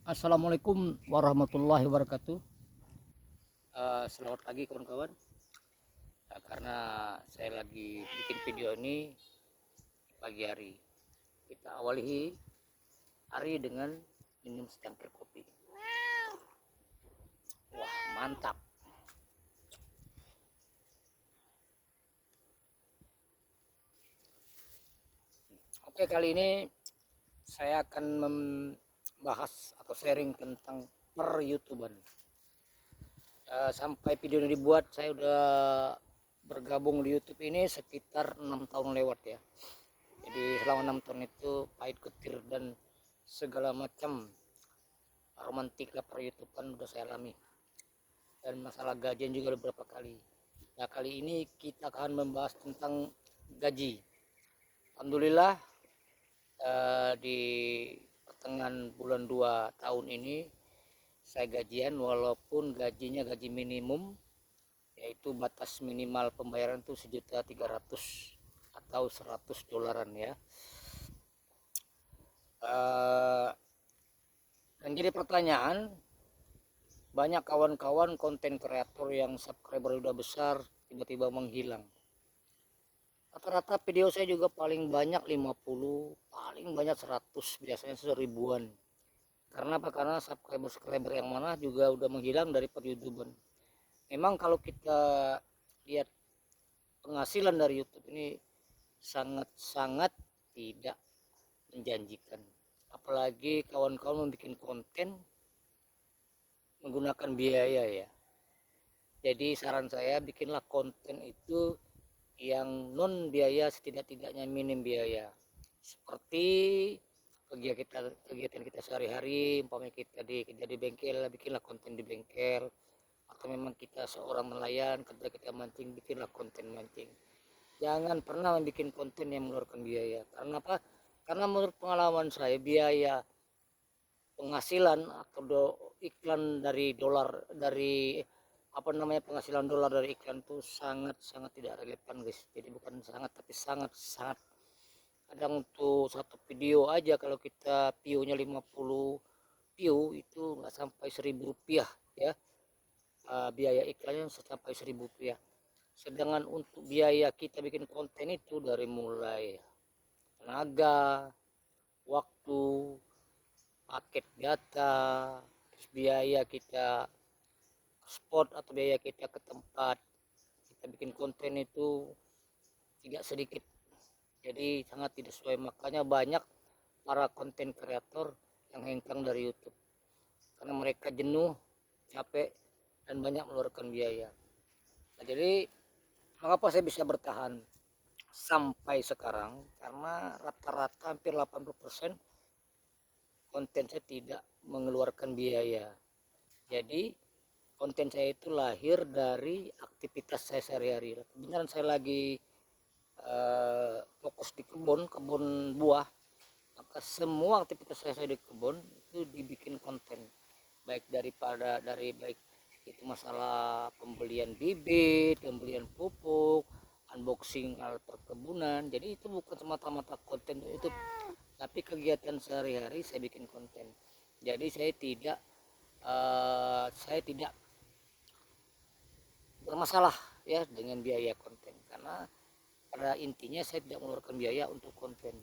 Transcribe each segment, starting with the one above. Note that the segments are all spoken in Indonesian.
Assalamualaikum warahmatullahi wabarakatuh. Selamat pagi kawan-kawan. Karena saya lagi bikin video ini pagi hari, kita awali hari dengan minum secangkir kopi. Wah, mantap. Oke, kali ini saya akan membahas atau sharing tentang per YouTuber. Sampai video ini dibuat, saya udah bergabung di YouTube ini sekitar 6 tahun lewat ya. Jadi selama 6 tahun itu pahit getir dan segala macam romantik per YouTube kan udah saya alami, dan masalah gajian juga beberapa kali. Nah, kali ini kita akan membahas tentang gaji. Alhamdulillah, di pertengahan bulan 2 tahun ini saya gajian, walaupun gajinya gaji minimum, yaitu batas minimal pembayaran itu 1.300.000 atau 100 dolaran ya. Dan jadi pertanyaan, banyak kawan-kawan konten kreator yang subscriber udah besar tiba-tiba menghilang. Rata-rata video saya juga paling banyak 50, paling banyak 100, biasanya 1000-an. Karena apa? Karena subscriber yang mana juga udah menghilang dari per YouTuber. Memang kalau kita lihat penghasilan dari YouTube ini sangat-sangat tidak menjanjikan. Apalagi kawan-kawan membuat konten menggunakan biaya ya. Jadi saran saya, bikinlah konten itu yang non biaya, setidak-tidaknya minim biaya. Seperti kegiatan kita sehari-hari, umpamanya kita kerja di bengkel, bikinlah konten di bengkel. Atau memang kita seorang nelayan, kerja kita mancing, bikinlah konten mancing. Jangan pernah membuat konten yang mengeluarkan biaya. Karena apa? Karena menurut pengalaman saya, biaya penghasilan atau iklan dari dolar, dari apa namanya, penghasilan dolar dari iklan itu sangat tidak relevan guys. Jadi bukan sangat, tapi sangat. Kadang untuk satu video aja kalau kita view-nya 50 view itu nggak sampai 1.000 rupiah ya. Biaya iklannya sampai 1.000 rupiah. Sedangkan untuk biaya kita bikin konten itu dari mulai tenaga, waktu, paket data, terus biaya kita spot atau biaya kita ke tempat kita bikin konten itu tidak sedikit. Jadi sangat tidak sesuai, makanya banyak para konten kreator yang hengkang dari YouTube karena mereka jenuh, capek, dan banyak mengeluarkan biaya. Nah, jadi mengapa saya bisa bertahan sampai sekarang? Karena rata-rata hampir 80% konten saya tidak mengeluarkan biaya. Jadi konten saya itu lahir dari aktivitas saya sehari-hari. Kebetulan saya lagi fokus di kebun buah, maka semua aktivitas saya di kebun itu dibikin konten, baik itu masalah pembelian bibit, pembelian pupuk, unboxing alat perkebunan. Jadi itu bukan semata-mata konten itu, tapi kegiatan sehari-hari saya bikin konten. Jadi saya tidak bermasalah ya dengan biaya konten, karena pada intinya saya tidak mengeluarkan biaya untuk konten.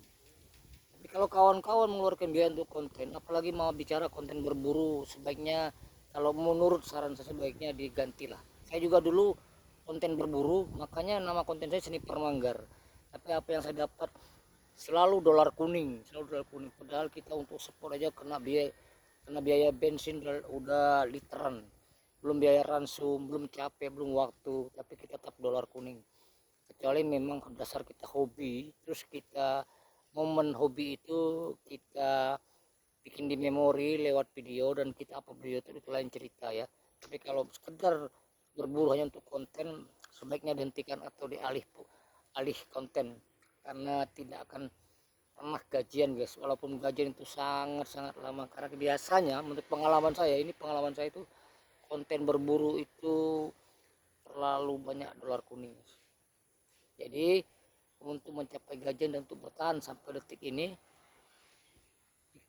Tapi kalau kawan-kawan mengeluarkan biaya untuk konten, apalagi mau bicara konten berburu, sebaiknya, kalau menurut saran saya, sebaiknya digantilah. Saya juga dulu konten berburu, makanya nama konten saya Sniper Manggar. Tapi apa yang saya dapat, selalu dolar kuning. Padahal kita untuk sport aja kena biaya bensin udah literan, belum biaya ransum, belum capek, belum waktu, tapi kita tetap dolar kuning. Kecuali memang dasar kita hobi, terus kita momen hobi itu kita bikin di memori lewat video dan kita upload video, itu lain cerita ya. Tapi kalau sekedar berburu hanya untuk konten, sebaiknya dihentikan atau alih konten, karena tidak akan pernah gajian guys. Walaupun gajian itu sangat lama, karena biasanya menurut pengalaman saya, itu konten berburu itu terlalu banyak dolar kuning. Jadi untuk mencapai gajian dan untuk bertahan sampai detik ini,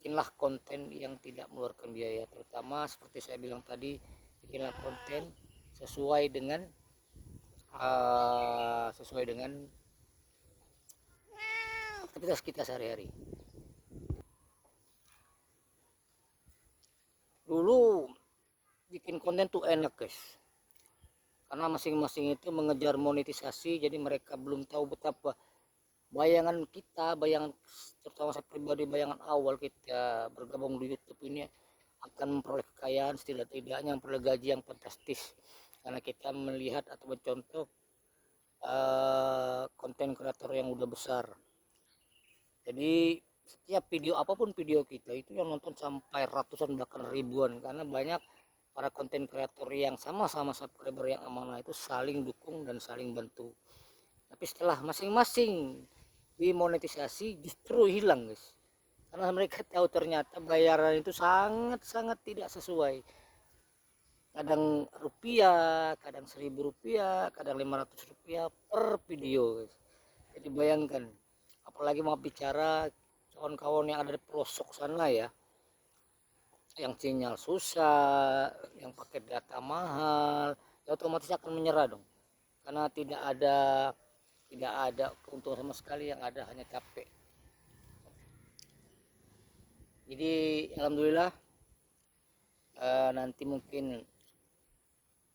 bikinlah konten yang tidak mengeluarkan biaya, terutama seperti saya bilang tadi, bikinlah konten sesuai dengan aktivitas kita sehari-hari. Dulu bikin konten tuh enak guys, karena masing-masing itu mengejar monetisasi, jadi mereka belum tahu betapa bayangan terutama saya pribadi, bayangan awal kita bergabung di YouTube ini akan memperoleh kekayaan, setidak-tidaknya memperoleh gaji yang fantastis, karena kita melihat atau mencontoh konten kreator yang udah besar. Jadi setiap video, apapun video kita itu yang nonton sampai ratusan bahkan ribuan, karena banyak para konten kreator yang sama-sama subscriber yang amanah itu saling dukung dan saling bantu. Tapi setelah masing-masing dimonetisasi justru hilang guys, karena mereka tahu ternyata bayaran itu sangat-sangat tidak sesuai, kadang rupiah, kadang 1.000 rupiah, kadang 500 rupiah per video guys. Jadi bayangkan, apalagi mau bicara kawan-kawan yang ada di pelosok sana ya, yang sinyal susah, yang pakai data mahal, ya otomatis akan menyerah dong, karena tidak ada keuntungan sama sekali, yang ada hanya capek. Jadi alhamdulillah nanti mungkin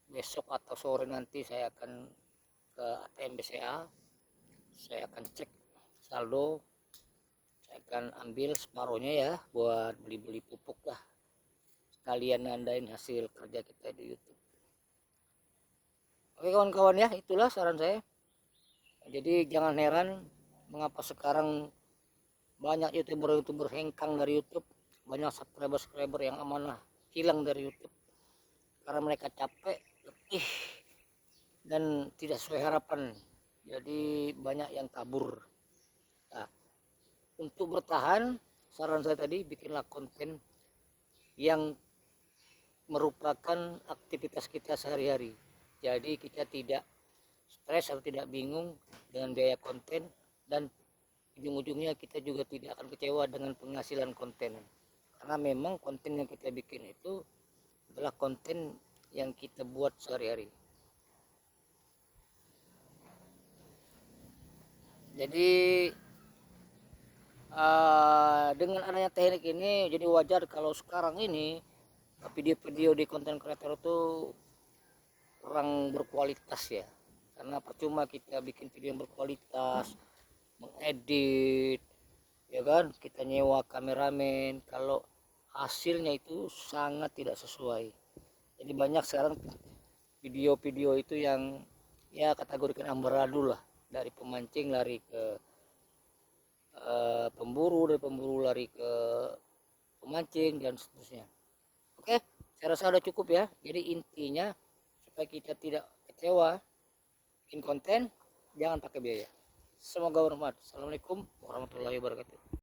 besok atau sore nanti saya akan ke ATM BCA, saya akan cek saldo, saya akan ambil separuhnya ya buat beli-beli pupuk lah, sekalian nandain hasil kerja kita di YouTube. Oke kawan-kawan ya, itulah saran saya. Jadi jangan heran mengapa sekarang banyak youtuber hengkang dari YouTube, banyak subscriber yang amanah hilang dari YouTube karena mereka capek, letih, dan tidak sesuai harapan. Jadi banyak yang kabur. Nah, untuk bertahan, saran saya tadi, bikinlah konten yang merupakan aktivitas kita sehari-hari. Jadi kita tidak stres atau tidak bingung dengan biaya konten, dan ujung-ujungnya kita juga tidak akan kecewa dengan penghasilan konten, karena memang konten yang kita bikin itu adalah konten yang kita buat sehari-hari. Jadi dengan adanya teknik ini, jadi wajar kalau sekarang ini video-video di konten kreator itu kurang berkualitas ya, karena percuma kita bikin video yang berkualitas, mengedit ya kan, kita nyewa kameramen kalau hasilnya itu sangat tidak sesuai. Jadi banyak sekarang video-video itu yang ya kategorikan amburadul lah, dari pemancing lari ke pemburu, dari pemburu lari ke pemancing dan seterusnya. Oke, saya rasa udah cukup ya. Jadi intinya supaya kita tidak kecewa bikin konten, jangan pakai biaya. Semoga bermanfaat. Assalamualaikum warahmatullahi wabarakatuh.